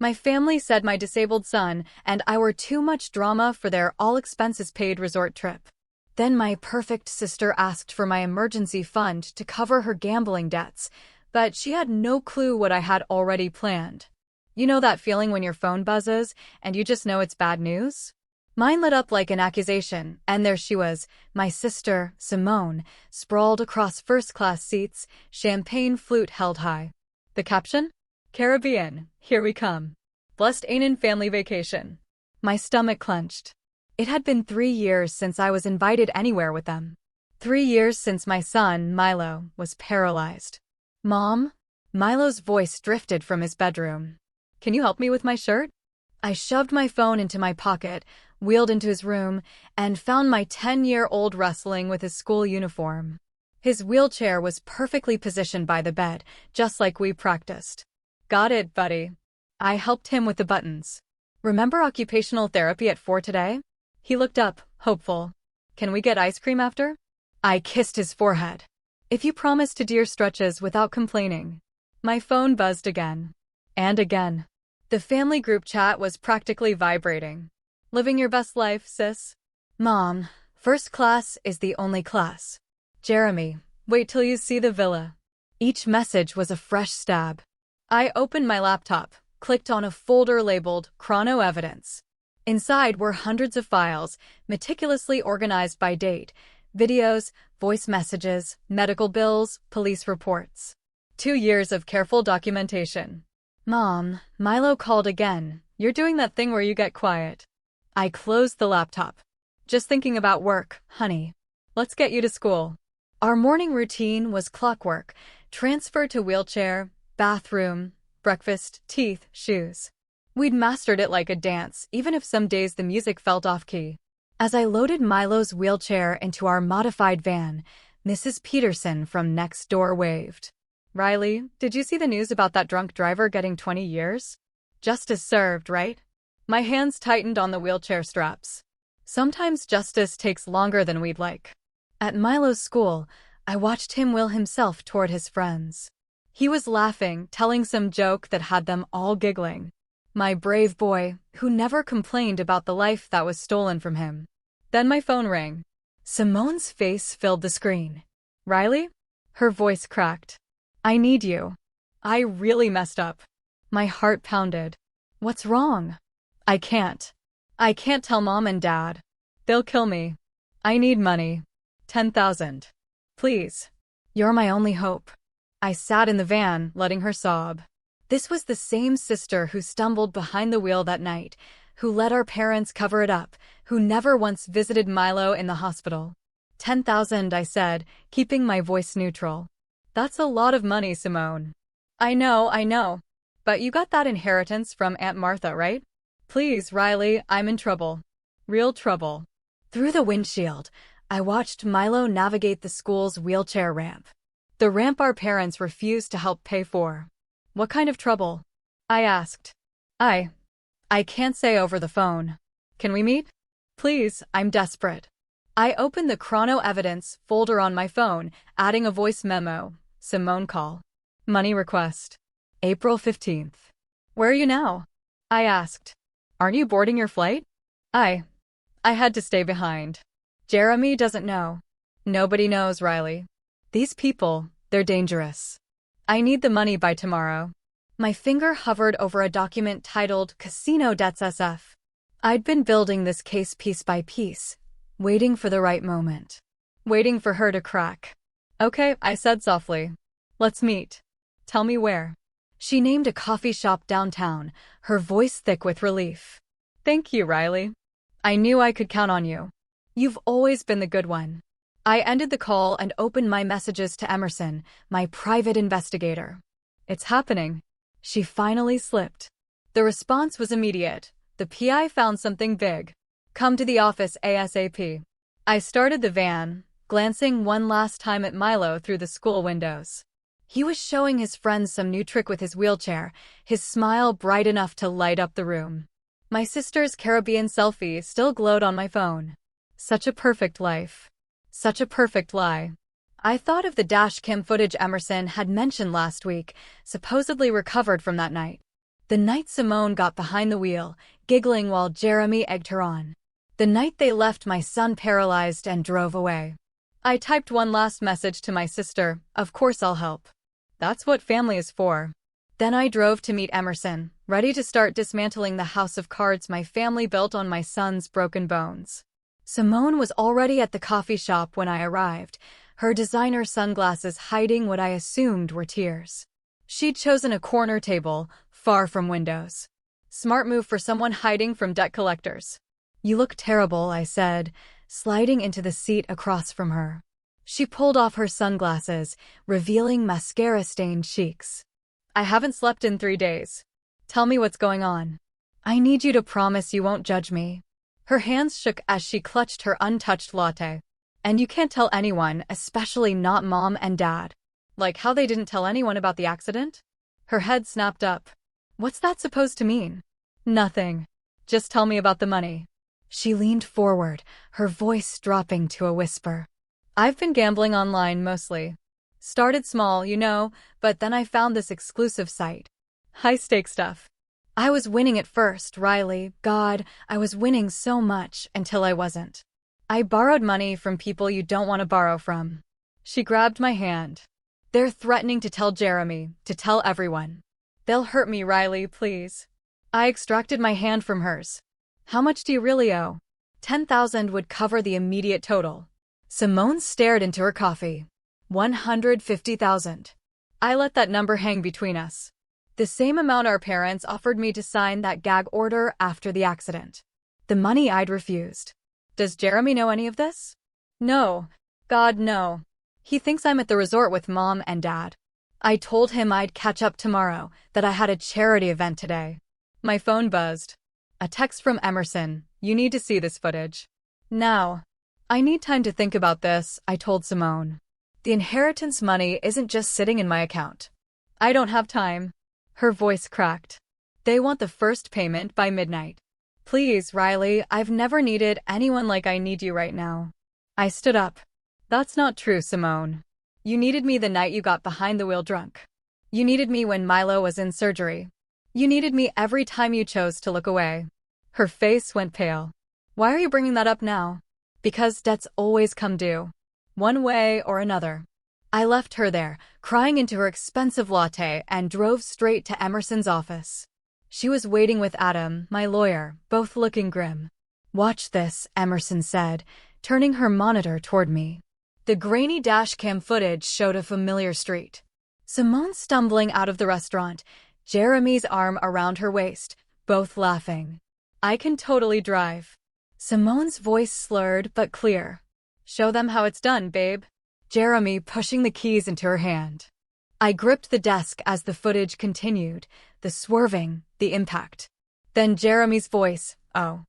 My family said my disabled son and I were too much drama for their all-expenses-paid resort trip. Then my perfect sister asked for my emergency fund to cover her gambling debts, but she had no clue what I had already planned. You know that feeling when your phone buzzes and you just know it's bad news? Mine lit up like an accusation, and there she was, my sister, Simone, sprawled across first-class seats, champagne flute held high. The caption? Caribbean, here we come. Blessed ain't family vacation. My stomach clenched. It had been 3 years since I was invited anywhere with them. 3 years since my son, Milo, was paralyzed. Mom? Milo's voice drifted from his bedroom. Can you help me with my shirt? I shoved my phone into my pocket, wheeled into his room, and found my 10-year-old wrestling with his school uniform. His wheelchair was perfectly positioned by the bed, just like we practiced. Got it, buddy. I helped him with the buttons. Remember occupational therapy at 4 today? He looked up, hopeful. Can we get ice cream after? I kissed his forehead. If you promise to do your stretches without complaining. My phone buzzed again. And again. The family group chat was practically vibrating. Living your best life, sis? Mom, first class is the only class. Jeremy, wait till you see the villa. Each message was a fresh stab. I opened my laptop, clicked on a folder labeled Chrono Evidence. Inside were hundreds of files, meticulously organized by date, videos, voice messages, medical bills, police reports. 2 years of careful documentation. Mom, Milo called again. You're doing that thing where you get quiet. I closed the laptop. Just thinking about work, honey. Let's get you to school. Our morning routine was clockwork, transfer to wheelchair, bathroom, breakfast, teeth, shoes. We'd mastered it like a dance, even if some days the music felt off-key. As I loaded Milo's wheelchair into our modified van, Mrs. Peterson from next door waved. Riley, did you see the news about that drunk driver getting 20 years? Justice served, right? My hands tightened on the wheelchair straps. Sometimes justice takes longer than we'd like. At Milo's school, I watched him will himself toward his friends. He was laughing, telling some joke that had them all giggling. My brave boy, who never complained about the life that was stolen from him. Then my phone rang. Simone's face filled the screen. Riley? Her voice cracked. I need you. I really messed up. My heart pounded. What's wrong? I can't tell Mom and Dad. They'll kill me. I need money. 10,000. Please. You're my only hope. I sat in the van, letting her sob. This was the same sister who stumbled behind the wheel that night, who let our parents cover it up, who never once visited Milo in the hospital. 10,000, I said, keeping my voice neutral. That's a lot of money, Simone. I know. But you got that inheritance from Aunt Martha, right? Please, Riley, I'm in trouble. Real trouble. Through the windshield, I watched Milo navigate the school's wheelchair ramp. The ramp our parents refused to help pay for. What kind of trouble? I asked. I can't say over the phone. Can we meet? Please, I'm desperate. I opened the Chrono Evidence folder on my phone, adding a voice memo. Simone call. Money request. April 15th. Where are you now? I asked. Aren't you boarding your flight? I had to stay behind. Jeremy doesn't know. Nobody knows, Riley. These people, they're dangerous. I need the money by tomorrow. My finger hovered over a document titled Casino Debts SF. I'd been building this case piece by piece, waiting for the right moment. Waiting for her to crack. Okay, I said softly. Let's meet. Tell me where. She named a coffee shop downtown, her voice thick with relief. Thank you, Riley. I knew I could count on you. You've always been the good one. I ended the call and opened my messages to Emerson, my private investigator. It's happening. She finally slipped. The response was immediate. The PI found something big. Come to the office ASAP. I started the van, glancing one last time at Milo through the school windows. He was showing his friends some new trick with his wheelchair, his smile bright enough to light up the room. My sister's Caribbean selfie still glowed on my phone. Such a perfect life. Such a perfect lie. I thought of the dash cam footage Emerson had mentioned last week, supposedly recovered from that night. The night Simone got behind the wheel, giggling while Jeremy egged her on. The night they left my son paralyzed and drove away. I typed one last message to my sister, of course I'll help. That's what family is for. Then I drove to meet Emerson, ready to start dismantling the house of cards my family built on my son's broken bones. Simone was already at the coffee shop when I arrived, her designer sunglasses hiding what I assumed were tears. She'd chosen a corner table, far from windows. Smart move for someone hiding from debt collectors. You look terrible, I said, sliding into the seat across from her. She pulled off her sunglasses, revealing mascara-stained cheeks. I haven't slept in 3 days. Tell me what's going on. I need you to promise you won't judge me. Her hands shook as she clutched her untouched latte. And you can't tell anyone, especially not Mom and Dad. Like how they didn't tell anyone about the accident? Her head snapped up. What's that supposed to mean? Nothing. Just tell me about the money. She leaned forward, her voice dropping to a whisper. I've been gambling online mostly. Started small, but then I found this exclusive site. High-stakes stuff. I was winning at first, Riley. God, I was winning so much until I wasn't. I borrowed money from people you don't want to borrow from. She grabbed my hand. They're threatening to tell Jeremy, to tell everyone. They'll hurt me, Riley, please. I extracted my hand from hers. How much do you really owe? 10,000 would cover the immediate total. Simone stared into her coffee. 150,000. I let that number hang between us. The same amount our parents offered me to sign that gag order after the accident. The money I'd refused. Does Jeremy know any of this? No. God, no. He thinks I'm at the resort with Mom and Dad. I told him I'd catch up tomorrow, that I had a charity event today. My phone buzzed. A text from Emerson. You need to see this footage. Now. I need time to think about this, I told Simone. The inheritance money isn't just sitting in my account. I don't have time. Her voice cracked. They want the first payment by midnight. Please, Riley, I've never needed anyone like I need you right now. I stood up. That's not true, Simone. You needed me the night you got behind the wheel drunk. You needed me when Milo was in surgery. You needed me every time you chose to look away. Her face went pale. Why are you bringing that up now? Because debts always come due. One way or another. I left her there, crying into her expensive latte, and drove straight to Emerson's office. She was waiting with Adam, my lawyer, both looking grim. Watch this, Emerson said, turning her monitor toward me. The grainy dashcam footage showed a familiar street. Simone stumbling out of the restaurant, Jeremy's arm around her waist, both laughing. I can totally drive. Simone's voice slurred but clear. Show them how it's done, babe. Jeremy pushing the keys into her hand. I gripped the desk as the footage continued, the swerving, the impact. Then Jeremy's voice, oh.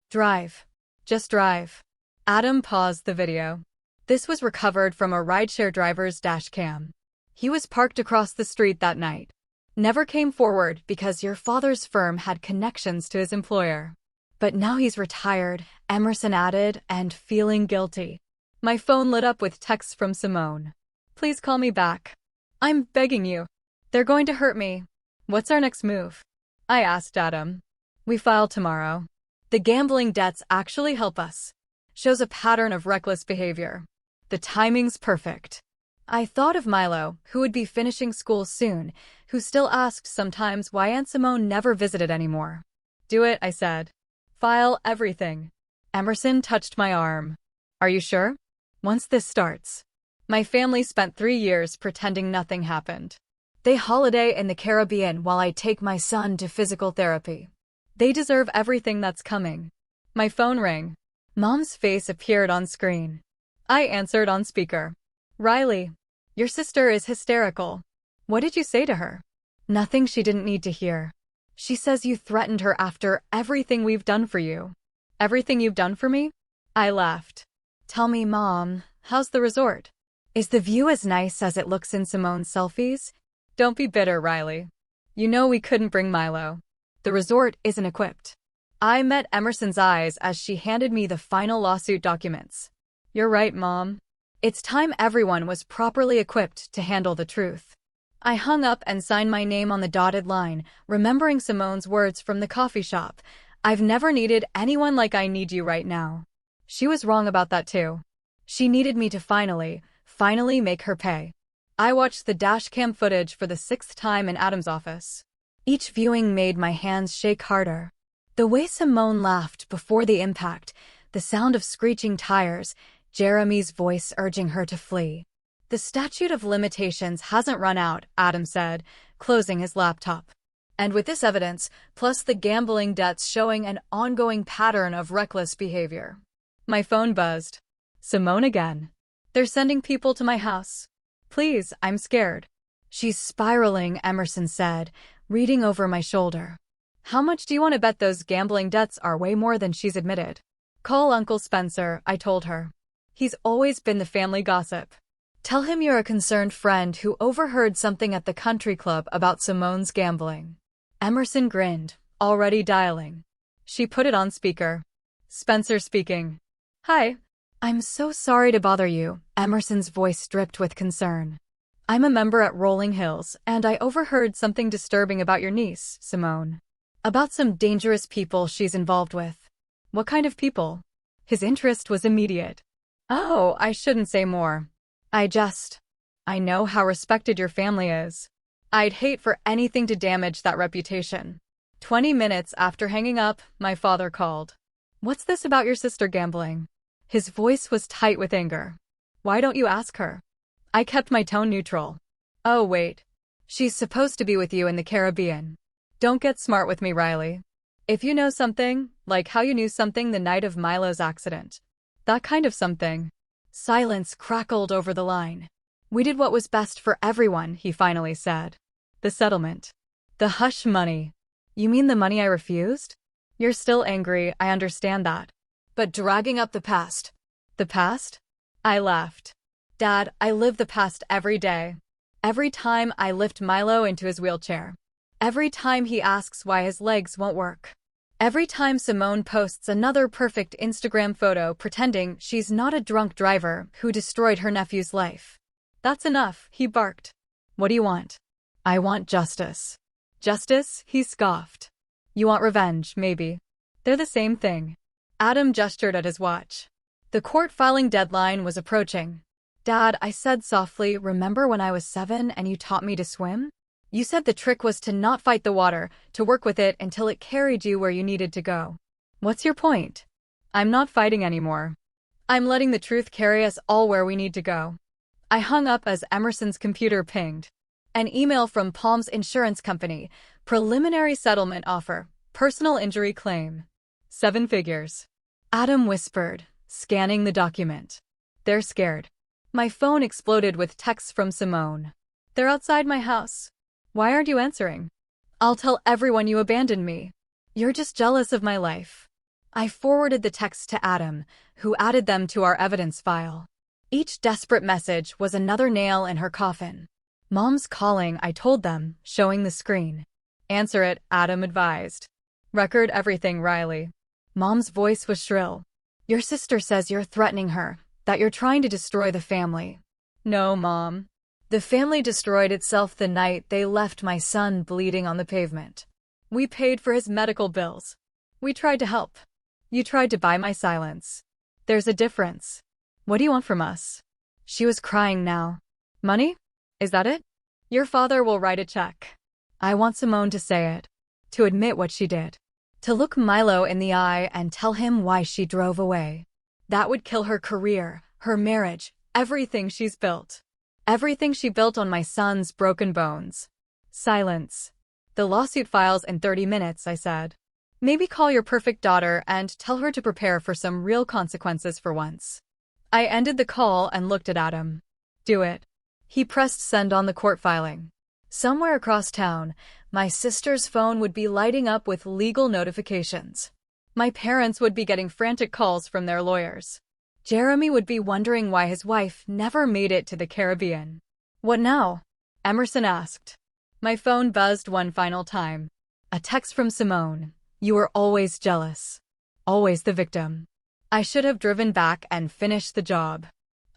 Drive. Just drive. Adam paused the video. This was recovered from a rideshare driver's dash cam. He was parked across the street that night. Never came forward because your father's firm had connections to his employer. But now he's retired, Emerson added, and feeling guilty. My phone lit up with texts from Simone. Please call me back. I'm begging you. They're going to hurt me. What's our next move? I asked Adam. We file tomorrow. The gambling debts actually help us. Shows a pattern of reckless behavior. The timing's perfect. I thought of Milo, who would be finishing school soon, who still asked sometimes why Aunt Simone never visited anymore. Do it, I said. File everything. Emerson touched my arm. Are you sure? Once this starts. My family spent 3 years pretending nothing happened. They holiday in the Caribbean while I take my son to physical therapy. They deserve everything that's coming. My phone rang. Mom's face appeared on screen. I answered on speaker. Riley, your sister is hysterical. What did you say to her? Nothing she didn't need to hear. She says you threatened her after everything we've done for you. Everything you've done for me? I laughed. Tell me, Mom, how's the resort? Is the view as nice as it looks in Simone's selfies? Don't be bitter, Riley. You know we couldn't bring Milo. The resort isn't equipped. I met Emerson's eyes as she handed me the final lawsuit documents. You're right, Mom. It's time everyone was properly equipped to handle the truth. I hung up and signed my name on the dotted line, remembering Simone's words from the coffee shop. I've never needed anyone like I need you right now. She was wrong about that too. She needed me to finally make her pay. I watched the dashcam footage for the 6th time in Adam's office. Each viewing made my hands shake harder. The way Simone laughed before the impact, the sound of screeching tires, Jeremy's voice urging her to flee. The statute of limitations hasn't run out, Adam said, closing his laptop. And with this evidence, plus the gambling debts showing an ongoing pattern of reckless behavior. My phone buzzed. Simone again. They're sending people to my house. Please, I'm scared. She's spiraling, Emerson said, reading over my shoulder. How much do you want to bet those gambling debts are way more than she's admitted? Call Uncle Spencer, I told her. He's always been the family gossip. Tell him you're a concerned friend who overheard something at the country club about Simone's gambling. Emerson grinned, already dialing. She put it on speaker. Spencer speaking. Hi. I'm so sorry to bother you, Emerson's voice dripped with concern. I'm a member at Rolling Hills, and I overheard something disturbing about your niece, Simone. About some dangerous people she's involved with. What kind of people? His interest was immediate. Oh, I shouldn't say more. I know how respected your family is. I'd hate for anything to damage that reputation. 20 minutes after hanging up, my father called. What's this about your sister gambling? His voice was tight with anger. Why don't you ask her? I kept my tone neutral. Oh, wait. She's supposed to be with you in the Caribbean. Don't get smart with me, Riley. If you know something, like how you knew something the night of Milo's accident. That kind of something. Silence crackled over the line. We did what was best for everyone, he finally said. The settlement. The hush money. You mean the money I refused? You're still angry, I understand that. But dragging up the past. The past? I laughed. Dad, I live the past every day. Every time I lift Milo into his wheelchair. Every time he asks why his legs won't work. Every time Simone posts another perfect Instagram photo pretending she's not a drunk driver who destroyed her nephew's life. That's enough, he barked. What do you want? I want justice. Justice? He scoffed. You want revenge, maybe. They're the same thing. Adam gestured at his watch. The court filing deadline was approaching. Dad, I said softly, remember when I was 7 and you taught me to swim? You said the trick was to not fight the water, to work with it until it carried you where you needed to go. What's your point? I'm not fighting anymore. I'm letting the truth carry us all where we need to go. I hung up as Emerson's computer pinged. An email from Palm's insurance company. Preliminary settlement offer. Personal injury claim. 7 figures. Adam whispered, scanning the document. They're scared. My phone exploded with texts from Simone. They're outside my house. Why aren't you answering? I'll tell everyone you abandoned me. You're just jealous of my life. I forwarded the texts to Adam, who added them to our evidence file. Each desperate message was another nail in her coffin. Mom's calling, I told them, showing the screen. Answer it, Adam advised. Record everything, Riley. Mom's voice was shrill. Your sister says you're threatening her, that you're trying to destroy the family. No, Mom. The family destroyed itself the night they left my son bleeding on the pavement. We paid for his medical bills. We tried to help. You tried to buy my silence. There's a difference. What do you want from us? She was crying now. Money? Is that it? Your father will write a check. I want Simone to say it. To admit what she did. To look Milo in the eye and tell him why she drove away. That would kill her career, her marriage, everything she's built. Everything she built on my son's broken bones. Silence. The lawsuit files in 30 minutes, I said. Maybe call your perfect daughter and tell her to prepare for some real consequences for once. I ended the call and looked at Adam. Do it. He pressed send on the court filing. Somewhere across town, my sister's phone would be lighting up with legal notifications. My parents would be getting frantic calls from their lawyers. Jeremy would be wondering why his wife never made it to the Caribbean. What now? Emerson asked. My phone buzzed one final time. A text from Simone. You were always jealous. Always the victim. I should have driven back and finished the job.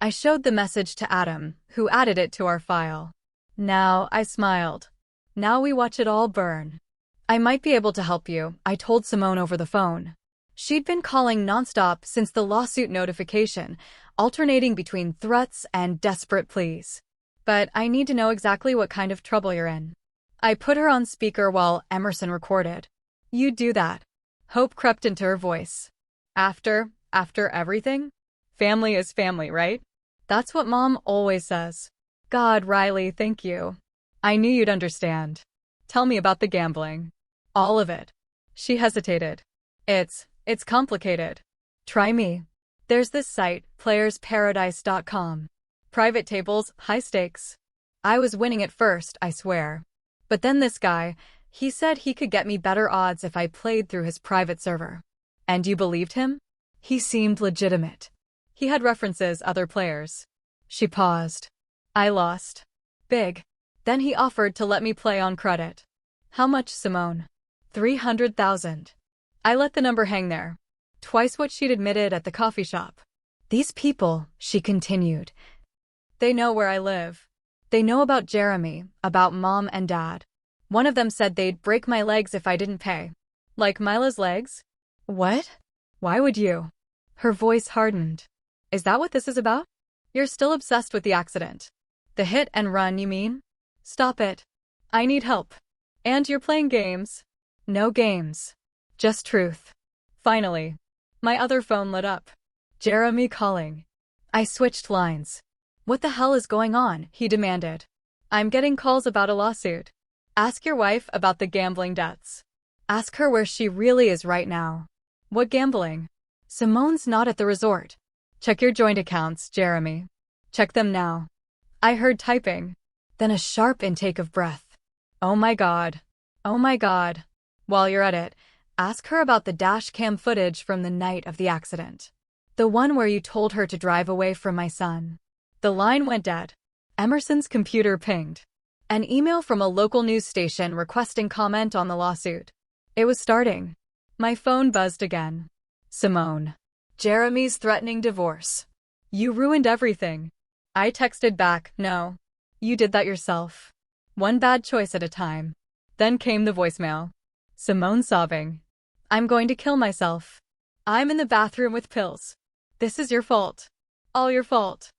I showed the message to Adam, who added it to our file. Now, I smiled. Now we watch it all burn. I might be able to help you, I told Simone over the phone. She'd been calling nonstop since the lawsuit notification, alternating between threats and desperate pleas. But I need to know exactly what kind of trouble you're in. I put her on speaker while Emerson recorded. You do that. Hope crept into her voice. After everything? Family is family, right? That's what Mom always says. God, Riley, thank you. I knew you'd understand. Tell me about the gambling. All of it. She hesitated. It's complicated. Try me. There's this site, playersparadise.com. Private tables, high stakes. I was winning at first, I swear. But then this guy, he said he could get me better odds if I played through his private server. And you believed him? He seemed legitimate. He had references other players. She paused. I lost. Big. Then he offered to let me play on credit. How much, Simone? 300,000. I let the number hang there. Twice what she'd admitted at the coffee shop. These people, she continued. They know where I live. They know about Jeremy, about Mom and Dad. One of them said they'd break my legs if I didn't pay. Like Mila's legs? What? Why would you? Her voice hardened. Is that what this is about? You're still obsessed with the accident. The hit and run, you mean? Stop it. I need help. And you're playing games. No games. Just truth. Finally. My other phone lit up. Jeremy calling. I switched lines. What the hell is going on? He demanded. I'm getting calls about a lawsuit. Ask your wife about the gambling debts. Ask her where she really is right now. What gambling? Simone's not at the resort. Check your joint accounts, Jeremy. Check them now. I heard typing. Then a sharp intake of breath. Oh my God. Oh my God. While you're at it, ask her about the dash cam footage from the night of the accident. The one where you told her to drive away from my son. The line went dead. Emerson's computer pinged. An email from a local news station requesting comment on the lawsuit. It was starting. My phone buzzed again. Simone. Jeremy's threatening divorce. You ruined everything. I texted back, no. You did that yourself. One bad choice at a time. Then came the voicemail. Simone sobbing. I'm going to kill myself. I'm in the bathroom with pills. This is your fault. All your fault.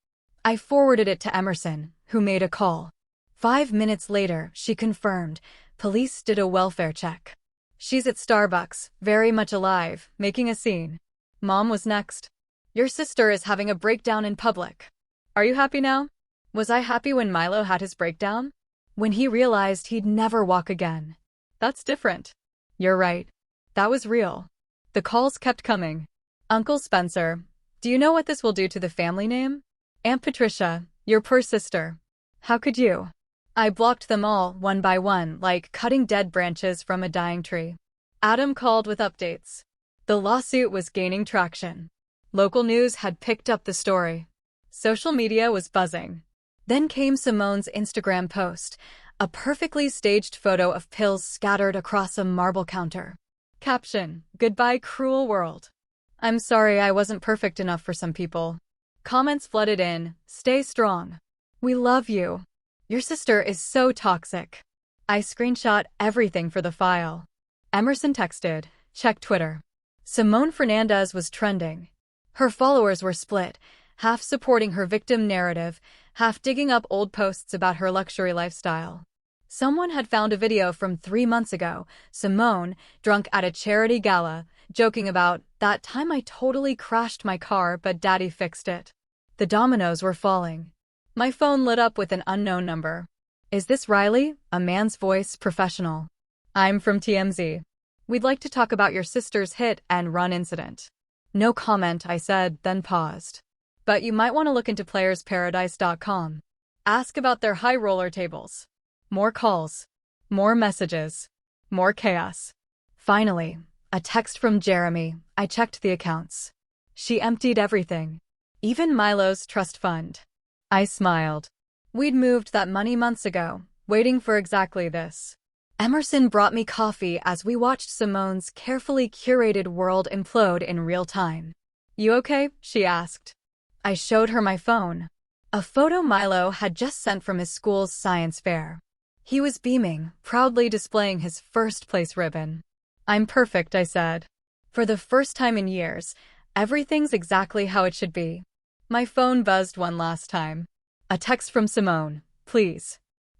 I forwarded it to Emerson, who made a call. 5 minutes later, she confirmed. Police did a welfare check. She's at Starbucks, very much alive, making a scene. Mom was next. Your sister is having a breakdown in public. Are you happy now? Was I happy when Milo had his breakdown? When he realized he'd never walk again. That's different. You're right. That was real. The calls kept coming. Uncle Spencer, do you know what this will do to the family name? Aunt Patricia, your poor sister. How could you? I blocked them all, one by one, like cutting dead branches from a dying tree. Adam called with updates. The lawsuit was gaining traction. Local news had picked up the story. Social media was buzzing. Then came Simone's Instagram post, a perfectly staged photo of pills scattered across a marble counter. Caption, goodbye cruel world. I'm sorry I wasn't perfect enough for some people. Comments flooded in, stay strong. We love you. Your sister is so toxic. I screenshot everything for the file. Emerson texted, check Twitter. Simone Fernandez was trending. Her followers were split, half supporting her victim narrative, half digging up old posts about her luxury lifestyle. Someone had found a video from 3 months ago, Simone, drunk at a charity gala, joking about, that time I totally crashed my car but daddy fixed it. The dominoes were falling. My phone lit up with an unknown number. Is this Riley? A man's voice, professional. I'm from TMZ. We'd like to talk about your sister's hit and run incident. No comment, I said, then paused. But you might want to look into playersparadise.com. Ask about their high roller tables. More calls. More messages. More chaos. Finally, a text from Jeremy. I checked the accounts. She emptied everything. Even Milo's trust fund. I smiled. We'd moved that money months ago, waiting for exactly this. Emerson brought me coffee as we watched Simone's carefully curated world implode in real time. You okay? She asked. I showed her my phone. A photo Milo had just sent from his school's science fair. He was beaming, proudly displaying his first-place ribbon. "I'm perfect," I said. "For the first time in years, everything's exactly how it should be." My phone buzzed one last time. A text from Simone. "Please.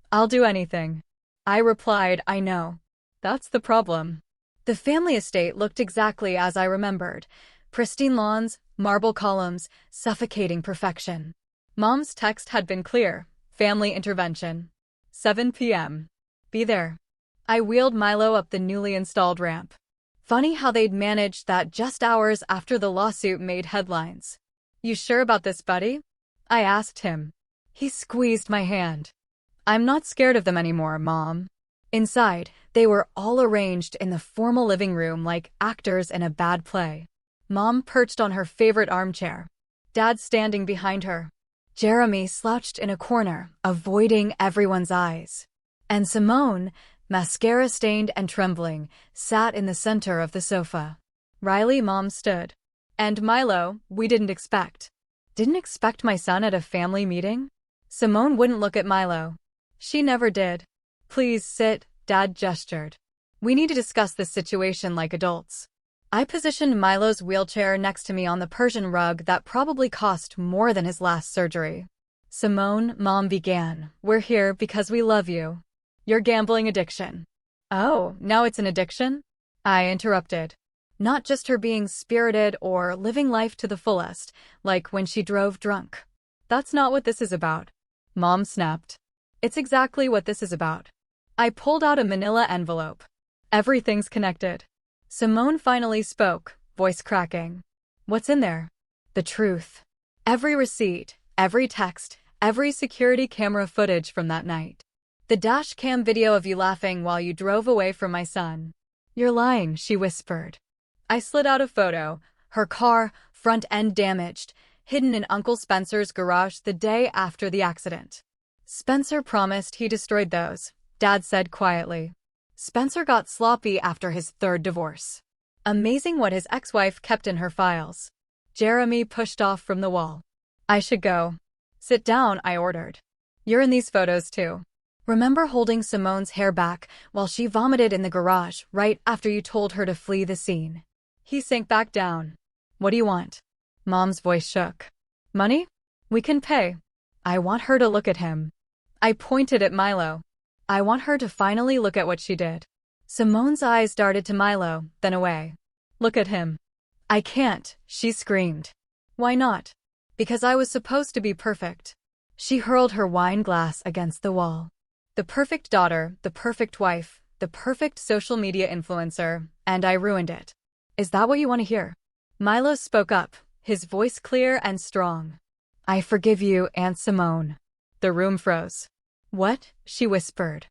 I'll do anything." I replied, "I know. That's the problem." The family estate looked exactly as I remembered. Pristine lawns, marble columns, suffocating perfection. Mom's text had been clear. Family intervention. 7 p.m. Be there. I wheeled Milo up the newly installed ramp. Funny how they'd managed that just hours after the lawsuit made headlines. "You sure about this, buddy?" I asked him. He squeezed my hand. "I'm not scared of them anymore, Mom." Inside, they were all arranged in the formal living room like actors in a bad play. Mom perched on her favorite armchair. Dad standing behind her. Jeremy slouched in a corner, avoiding everyone's eyes. And Simone, mascara-stained and trembling, sat in the center of the sofa. Riley, Mom stood. And Milo, we didn't expect. Didn't expect my son at a family meeting? Simone wouldn't look at Milo. She never did. "Please sit," Dad gestured. "We need to discuss this situation like adults." I positioned Milo's wheelchair next to me on the Persian rug that probably cost more than his last surgery. "Simone," Mom began, "we're here because we love you. Your gambling addiction." "Oh, now it's an addiction?" I interrupted. "Not just her being spirited or living life to the fullest, like when she drove drunk. That's not what this is about." Mom snapped. "It's exactly what this is about." I pulled out a manila envelope. "Everything's connected." Simone finally spoke, voice cracking. "What's in there?" "The truth. Every receipt, every text, every security camera footage from that night. The dash cam video of you laughing while you drove away from my son." "You're lying," she whispered. I slid out a photo, her car, front end damaged, hidden in Uncle Spencer's garage the day after the accident. "Spencer promised he destroyed those," Dad said quietly. "Spencer got sloppy after his third divorce. Amazing what his ex-wife kept in her files." Jeremy pushed off from the wall. "I should go." "Sit down," I ordered. "You're in these photos too. Remember holding Simone's hair back while she vomited in the garage right after you told her to flee the scene?" He sank back down. "What do you want?" Mom's voice shook. "Money? We can pay." "I want her to look at him." I pointed at Milo. "I want her to finally look at what she did." Simone's eyes darted to Milo, then away. "Look at him." "I can't," she screamed. "Why not?" "Because I was supposed to be perfect." She hurled her wine glass against the wall. "The perfect daughter, the perfect wife, the perfect social media influencer, and I ruined it. Is that what you want to hear?" Milo spoke up, his voice clear and strong. "I forgive you, Aunt Simone." The room froze. "What?" she whispered.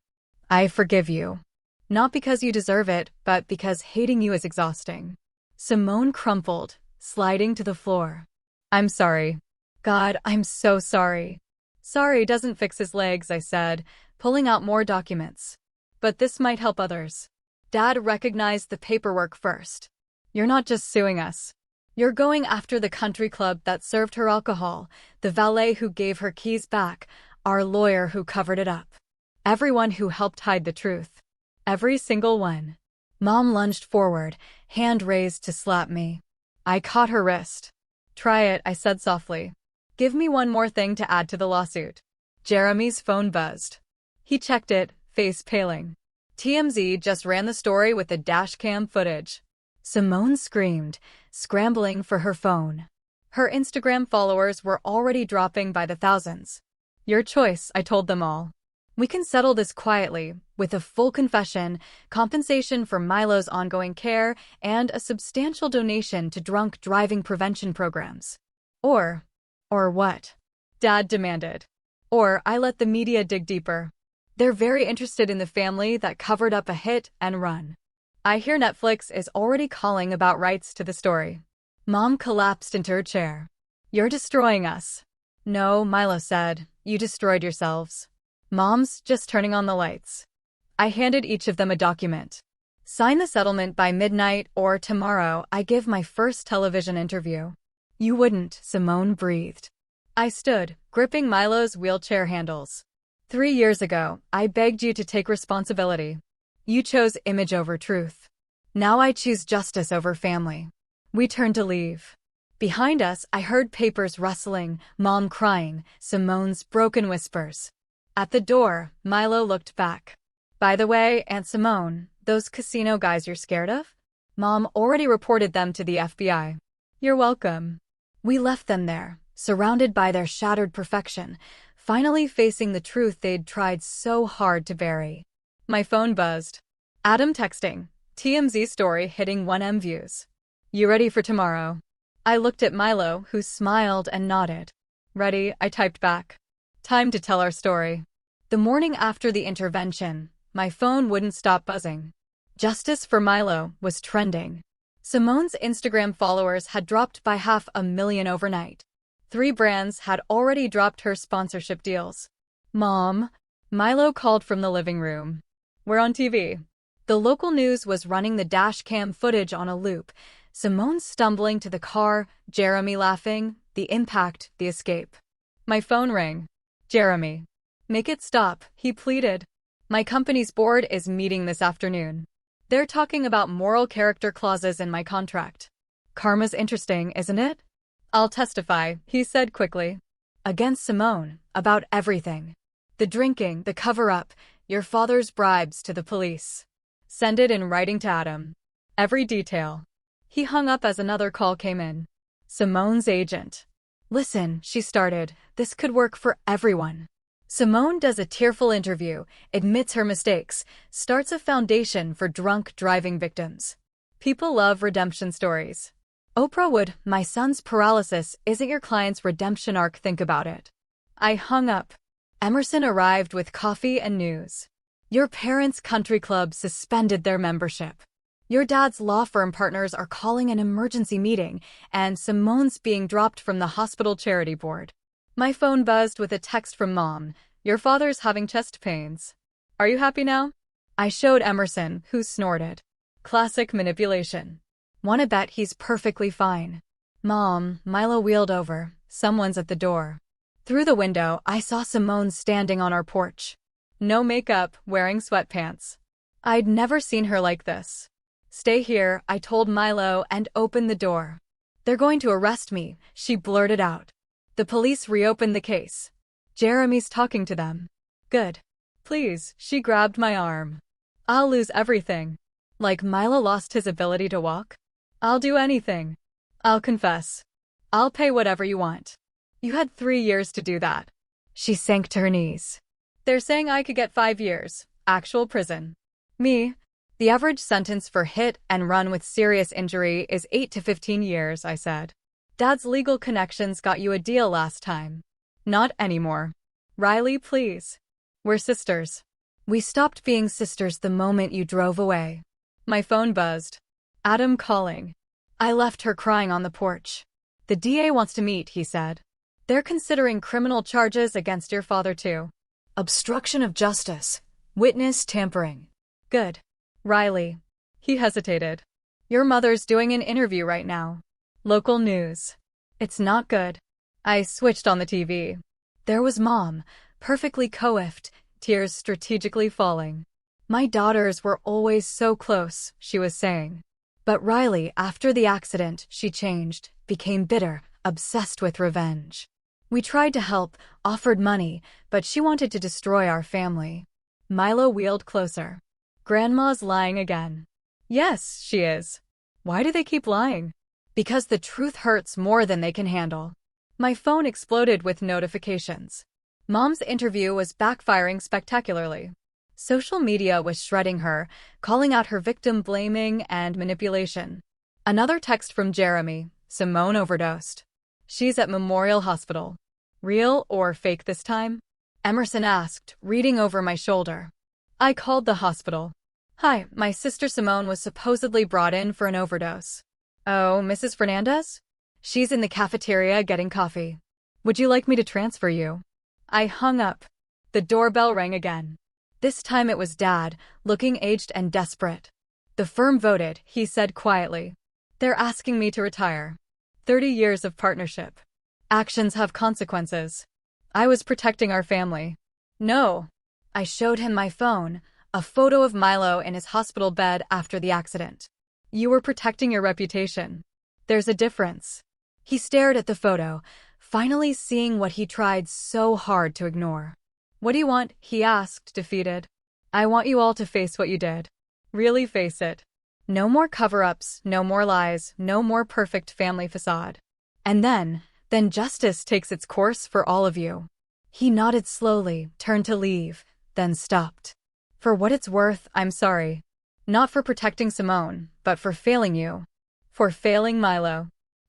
"I forgive you. Not because you deserve it, but because hating you is exhausting." Simone crumpled, sliding to the floor. "I'm sorry. God, I'm so sorry." "Sorry doesn't fix his legs," I said, pulling out more documents. "But this might help others." Dad recognized the paperwork first. "You're not just suing us. You're going after the country club that served her alcohol, the valet who gave her keys back, our lawyer who covered it up. Everyone who helped hide the truth. Every single one." Mom lunged forward, hand raised to slap me. I caught her wrist. "Try it," I said softly. "Give me one more thing to add to the lawsuit." Jeremy's phone buzzed. He checked it, face paling. TMZ just ran the story with the dashcam footage. Simone screamed, scrambling for her phone. Her Instagram followers were already dropping by the thousands. "Your choice," I told them all. "We can settle this quietly, with a full confession, compensation for Milo's ongoing care, and a substantial donation to drunk driving prevention programs. Or what?" Dad demanded. "Or I let the media dig deeper. They're very interested in the family that covered up a hit and run. I hear Netflix is already calling about rights to the story." Mom collapsed into her chair. "You're destroying us." "No," Milo said. "You destroyed yourselves." Mom's just turning on the lights. I handed each of them a document. "Sign the settlement by midnight or tomorrow I give my first television interview." "You wouldn't," Simone breathed. I stood, gripping Milo's wheelchair handles. 3 years ago, I begged you to take responsibility. You chose image over truth. Now I choose justice over family. We turned to leave. Behind us, I heard papers rustling, Mom crying, Simone's broken whispers. At the door, Milo looked back. By the way, Aunt Simone, those casino guys you're scared of? Mom already reported them to the FBI. You're welcome. We left them there, surrounded by their shattered perfection, finally facing the truth they'd tried so hard to bury. My phone buzzed. Adam texting. TMZ story hitting 1M views. You ready for tomorrow? I looked at Milo, who smiled and nodded. Ready, I typed back. Time to tell our story. The morning after the intervention, my phone wouldn't stop buzzing. Justice for Milo was trending. Simone's Instagram followers had dropped by 500,000 overnight. 3 brands had already dropped her sponsorship deals. Mom, Milo called from the living room. We're on TV. The local news was running the dash cam footage on a loop. Simone stumbling to the car, Jeremy laughing, the impact, the escape. My phone rang. Jeremy. Make it stop, he pleaded. My company's board is meeting this afternoon. They're talking about moral character clauses in my contract. Karma's interesting, isn't it? I'll testify, he said quickly. Against Simone, about everything. The drinking, the cover-up, your father's bribes to the police. Send it in writing to Adam. Every detail. He hung up as another call came in. Simone's agent. Listen, she started, this could work for everyone. Simone does a tearful interview, admits her mistakes, starts a foundation for drunk driving victims. People love redemption stories. Oprah would, my son's paralysis isn't your client's redemption arc, think about it. I hung up. Emerson arrived with coffee and news. Your parents' country club suspended their membership. Your dad's law firm partners are calling an emergency meeting, and Simone's being dropped from the hospital charity board. My phone buzzed with a text from Mom. Your father's having chest pains. Are you happy now? I showed Emerson, who snorted. Classic manipulation. Wanna bet he's perfectly fine. Mom, Milo wheeled over. Someone's at the door. Through the window, I saw Simone standing on our porch. No makeup, wearing sweatpants. I'd never seen her like this. Stay here, I told Milo and opened the door. They're going to arrest me, she blurted out. The police reopened the case. Jeremy's talking to them. Good. Please, she grabbed my arm. I'll lose everything. Like Milo lost his ability to walk? I'll do anything. I'll confess. I'll pay whatever you want. You had 3 years to do that. She sank to her knees. They're saying I could get 5 years, actual prison. Me? The average sentence for hit and run with serious injury is 8 to 15 years, I said. Dad's legal connections got you a deal last time. Not anymore. Riley, please. We're sisters. We stopped being sisters the moment you drove away. My phone buzzed. Adam calling. I left her crying on the porch. The DA wants to meet, he said. They're considering criminal charges against your father too. Obstruction of justice. Witness tampering. Good. Riley. He hesitated. Your mother's doing an interview right now. Local news. It's not good. I switched on the TV. There was Mom, perfectly coiffed, tears strategically falling. My daughters were always so close, she was saying. But Riley, after the accident, she changed, became bitter, obsessed with revenge. We tried to help, offered money, but she wanted to destroy our family. Milo wheeled closer. Grandma's lying again. Yes, she is. Why do they keep lying? Because the truth hurts more than they can handle. My phone exploded with notifications. Mom's interview was backfiring spectacularly. Social media was shredding her, calling out her victim blaming and manipulation. Another text from Jeremy. Simone overdosed. She's at Memorial Hospital. Real or fake this time? Emerson asked, reading over my shoulder. I called the hospital. Hi, my sister Simone was supposedly brought in for an overdose. Oh, Mrs. Fernandez? She's in the cafeteria getting coffee. Would you like me to transfer you? I hung up. The doorbell rang again. This time it was Dad, looking aged and desperate. The firm voted, he said quietly. They're asking me to retire. 30 years of partnership. Actions have consequences. I was protecting our family. No. I showed him my phone, a photo of Milo in his hospital bed after the accident. You were protecting your reputation. There's a difference. He stared at the photo, finally seeing what he tried so hard to ignore. What do you want? He asked, defeated. I want you all to face what you did. Really face it. No more cover-ups, no more lies, no more perfect family facade. And then justice takes its course for all of you. He nodded slowly, turned to leave, then stopped. For what it's worth, I'm sorry. Not for protecting Simone, but for failing you. For failing Milo.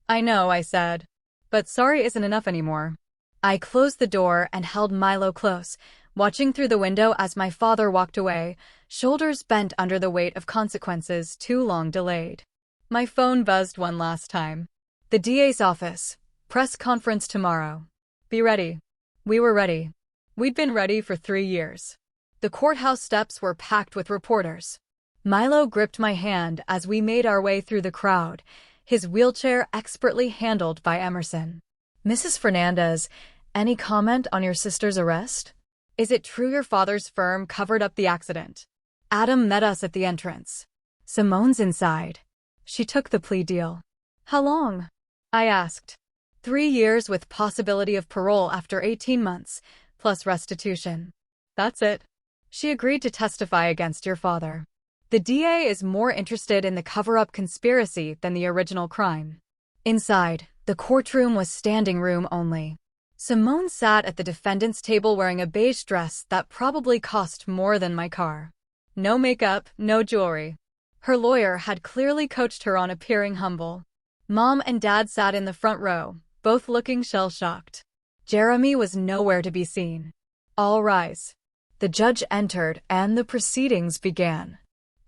I know, I said. But sorry isn't enough anymore. I closed the door and held Milo close, watching through the window as my father walked away, shoulders bent under the weight of consequences too long delayed. My phone buzzed one last time. The DA's office. Press conference tomorrow. Be ready. We were ready. We'd been ready for 3 years. The courthouse steps were packed with reporters. Milo gripped my hand as we made our way through the crowd, his wheelchair expertly handled by Emerson. Mrs. Fernandez, any comment on your sister's arrest? Is it true your father's firm covered up the accident? Adam met us at the entrance. Simone's inside. She took the plea deal. How long? I asked. 3 years with possibility of parole after 18 months, plus restitution. That's it. She agreed to testify against your father. The DA is more interested in the cover-up conspiracy than the original crime. Inside, the courtroom was standing room only. Simone sat at the defendant's table wearing a beige dress that probably cost more than my car. No makeup, no jewelry. Her lawyer had clearly coached her on appearing humble. Mom and Dad sat in the front row, both looking shell-shocked. Jeremy was nowhere to be seen. All rise. The judge entered, and the proceedings began.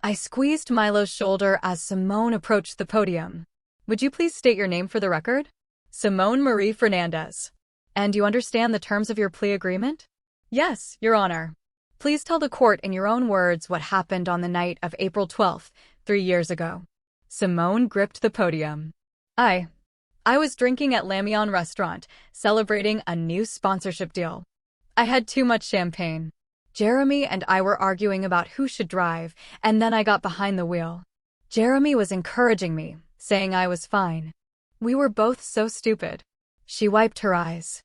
I squeezed Milo's shoulder as Simone approached the podium. Would you please state your name for the record? Simone Marie Fernandez. And you understand the terms of your plea agreement? Yes, Your Honor. Please tell the court in your own words what happened on the night of April 12th, 3 years ago. Simone gripped the podium. I was drinking at Lamion Restaurant, celebrating a new sponsorship deal. I had too much champagne. Jeremy and I were arguing about who should drive, and then I got behind the wheel. Jeremy was encouraging me, saying I was fine. We were both so stupid. She wiped her eyes.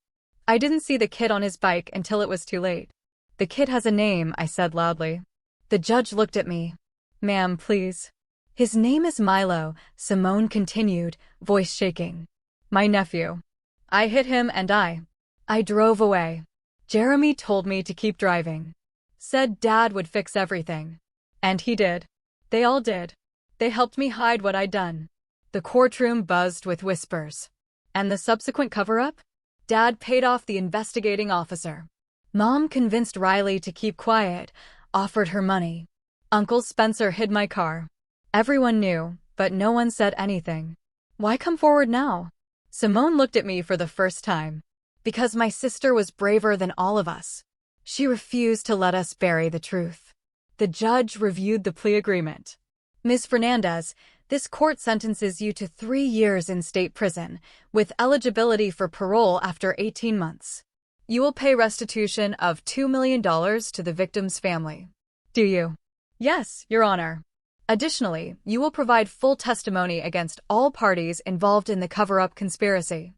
I didn't see the kid on his bike until it was too late. The kid has a name, I said loudly. The judge looked at me. Ma'am, please. His name is Milo, Simone continued, voice shaking. My nephew. I hit him and I drove away. Jeremy told me to keep driving. Said Dad would fix everything. And he did. They all did. They helped me hide what I'd done. The courtroom buzzed with whispers. And the subsequent cover-up? Dad paid off the investigating officer. Mom convinced Riley to keep quiet, offered her money. Uncle Spencer hid my car. Everyone knew, but no one said anything. Why come forward now? Simone looked at me for the first time. Because my sister was braver than all of us. She refused to let us bury the truth. The judge reviewed the plea agreement. Ms. Fernandez, this court sentences you to 3 years in state prison, with eligibility for parole after 18 months. You will pay restitution of $2 million to the victim's family. Do you? Yes, Your Honor. Additionally, you will provide full testimony against all parties involved in the cover-up conspiracy.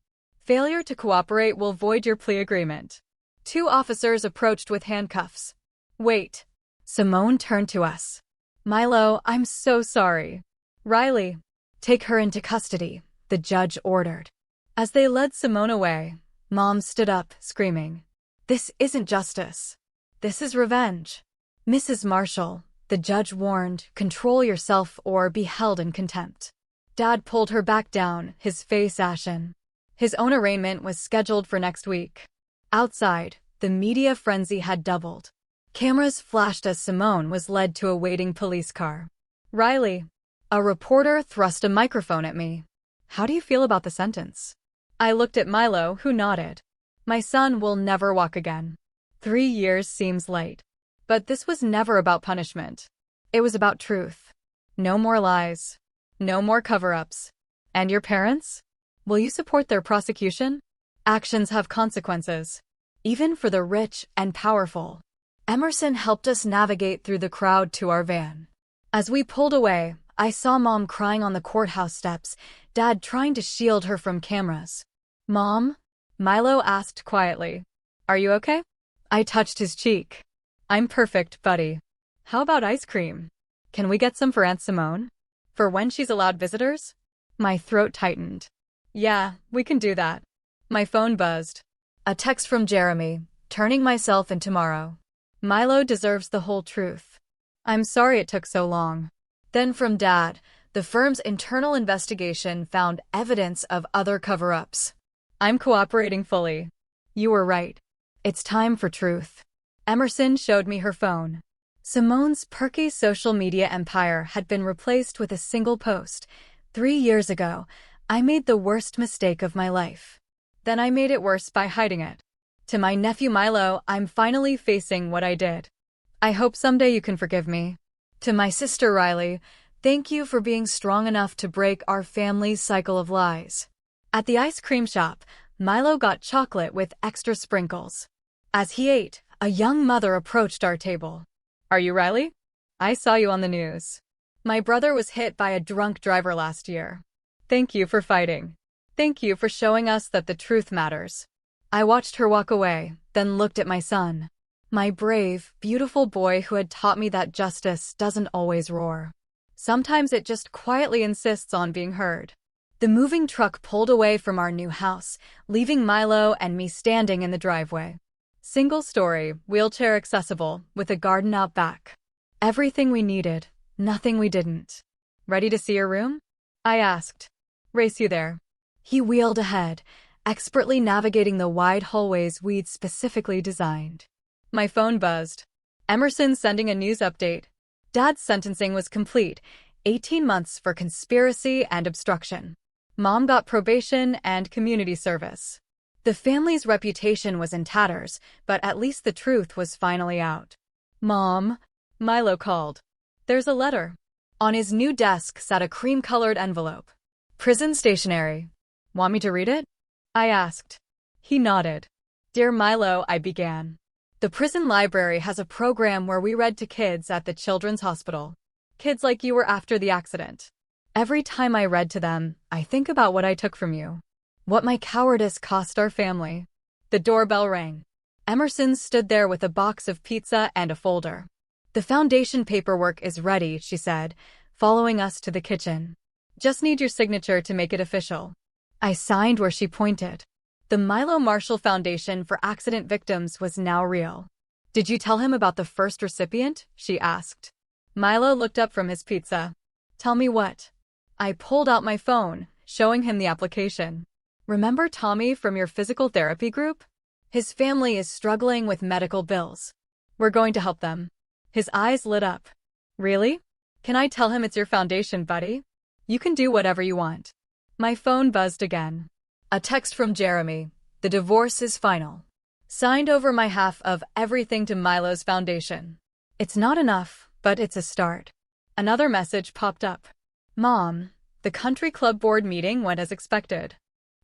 Failure to cooperate will void your plea agreement. 2 officers approached with handcuffs. Wait. Simone turned to us. Milo, I'm so sorry. Riley, take her into custody, the judge ordered. As they led Simone away, Mom stood up, screaming. This isn't justice. This is revenge. Mrs. Marshall, the judge warned, control yourself or be held in contempt. Dad pulled her back down, his face ashen. His own arraignment was scheduled for next week. Outside, the media frenzy had doubled. Cameras flashed as Simone was led to a waiting police car. Riley. A reporter thrust a microphone at me. How do you feel about the sentence? I looked at Milo, who nodded. My son will never walk again. 3 years seems light. But this was never about punishment. It was about truth. No more lies. No more cover-ups. And your parents? Will you support their prosecution? Actions have consequences. even for the rich and powerful. Emerson helped us navigate through the crowd to our van. As we pulled away, I saw Mom crying on the courthouse steps, Dad trying to shield her from cameras. "Mom?" Milo asked quietly. "Are you okay?" I touched his cheek. "I'm perfect, buddy. How about ice cream? Can we get some for Aunt Simone? For when she's allowed visitors?" My throat tightened. "Yeah, we can do that." My phone buzzed. A text from Jeremy, turning myself in tomorrow. Milo deserves the whole truth. I'm sorry it took so long. Then from Dad, the firm's internal investigation found evidence of other cover-ups. I'm cooperating fully. You were right. It's time for truth. Emerson showed me her phone. Simone's perky social media empire had been replaced with a single post. 3 years ago, I made the worst mistake of my life. Then I made it worse by hiding it. To my nephew Milo, I'm finally facing what I did. I hope someday you can forgive me. To my sister Riley, thank you for being strong enough to break our family's cycle of lies. At the ice cream shop, Milo got chocolate with extra sprinkles. As he ate, a young mother approached our table. "Are you Riley? I saw you on the news. My brother was hit by a drunk driver last year. Thank you for fighting. Thank you for showing us that the truth matters." I watched her walk away, then looked at my son. My brave, beautiful boy who had taught me that justice doesn't always roar. Sometimes it just quietly insists on being heard. The moving truck pulled away from our new house, leaving Milo and me standing in the driveway. Single story, wheelchair accessible, with a garden out back. Everything we needed, nothing we didn't. "Ready to see your room?" I asked. "Race you there." He wheeled ahead, expertly navigating the wide hallways we'd specifically designed. My phone buzzed. Emerson sending a news update. Dad's sentencing was complete, 18 months for conspiracy and obstruction. Mom got probation and community service. The family's reputation was in tatters, but at least the truth was finally out. "Mom," Milo called. "There's a letter." On his new desk sat a cream-colored envelope. "Prison stationery. Want me to read it?" I asked. He nodded. "Dear Milo," I began. "The prison library has a program where we read to kids at the children's hospital. Kids like you were after the accident. Every time I read to them, I think about what I took from you. What my cowardice cost our family." The doorbell rang. Emerson stood there with a box of pizza and a folder. "The foundation paperwork is ready," she said, following us to the kitchen. "Just need your signature to make it official." I signed where she pointed. The Milo Marshall Foundation for Accident Victims was now real. "Did you tell him about the first recipient?" she asked. Milo looked up from his pizza. "Tell me what?" I pulled out my phone, showing him the application. "Remember Tommy from your physical therapy group? His family is struggling with medical bills. We're going to help them." His eyes lit up. "Really? Can I tell him it's your foundation, buddy? You can do whatever you want." My phone buzzed again. A text from Jeremy. "The divorce is final. Signed over my half of everything to Milo's foundation. It's not enough, but it's a start." Another message popped up. "Mom, the country club board meeting went as expected.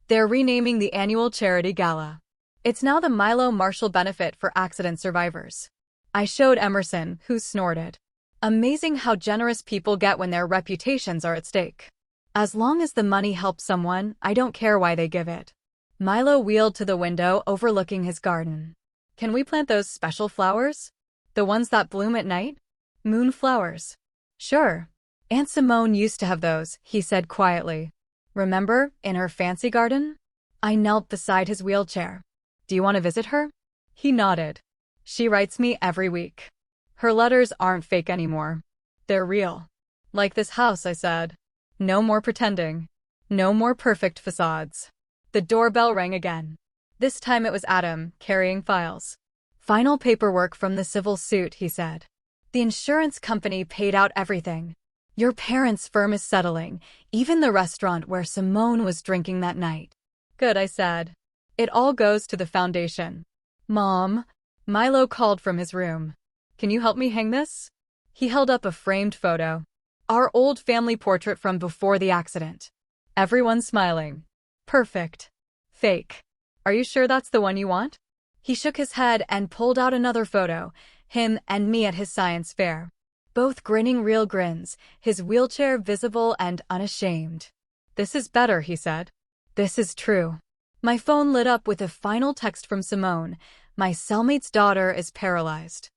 They're renaming the annual charity gala. It's now the Milo Marshall Benefit for Accident Survivors." I showed Emerson, who snorted. Amazing how generous people get when their reputations are at stake. As long as the money helps someone, I don't care why they give it. Milo wheeled to the window overlooking his garden. "Can we plant those special flowers? The ones that bloom at night? Moonflowers." "Sure. Aunt Simone used to have those," he said quietly. "Remember, in her fancy garden?" I knelt beside his wheelchair. "Do you want to visit her?" He nodded. "She writes me every week. Her letters aren't fake anymore. They're real. Like this house," I said. "No more pretending. No more perfect facades." The doorbell rang again. This time it was Adam, carrying files. "Final paperwork from the civil suit," he said. "The insurance company paid out everything. Your parents' firm is settling, even the restaurant where Simone was drinking that night." "Good," I said. "It all goes to the foundation." "Mom," Milo called from his room. "Can you help me hang this?" He held up a framed photo. Our old family portrait from before the accident. Everyone smiling. "Perfect." "Fake. Are you sure that's the one you want?" He shook his head and pulled out another photo, him and me at his science fair. Both grinning real grins, his wheelchair visible and unashamed. "This is better," he said. "This is true." My phone lit up with a final text from Simone. "My cellmate's daughter is paralyzed.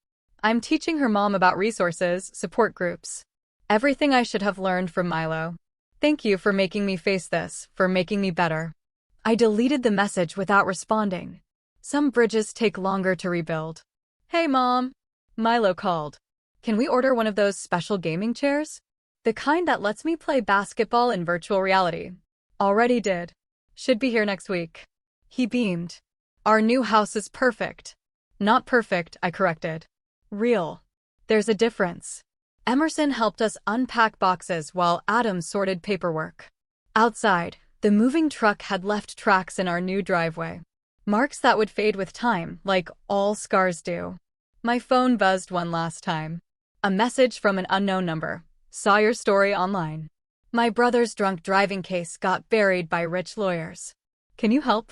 I'm teaching her mom about resources, support groups. Everything I should have learned from Milo. Thank you for making me face this, for making me better." I deleted the message without responding. Some bridges take longer to rebuild. "Hey, Mom," Milo called. "Can we order one of those special gaming chairs? The kind that lets me play basketball in virtual reality." "Already did. Should be here next week." He beamed. "Our new house is perfect." "Not perfect," I corrected. "Real. There's a difference." Emerson helped us unpack boxes while Adam sorted paperwork. Outside, the moving truck had left tracks in our new driveway. Marks that would fade with time, like all scars do. My phone buzzed one last time. A message from an unknown number. "Saw your story online. My brother's drunk driving case got buried by rich lawyers. Can you help?"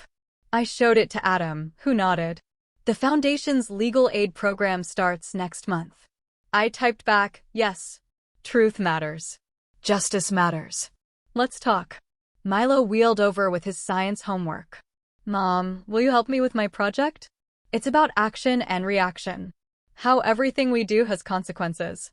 I showed it to Adam, who nodded. "The Foundation's legal aid program starts next month." I typed back, "Yes. Truth matters. Justice matters. Let's talk." Milo wheeled over with his science homework. "Mom, will you help me with my project? It's about action and reaction. How everything we do has consequences."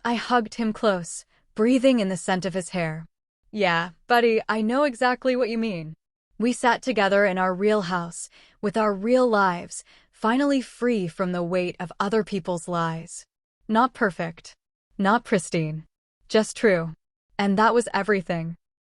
I hugged him close, breathing in the scent of his hair. "Yeah, buddy, I know exactly what you mean." We sat together in our real house, with our real lives, finally free from the weight of other people's lies. Not perfect. Not pristine. Just true. And that was everything.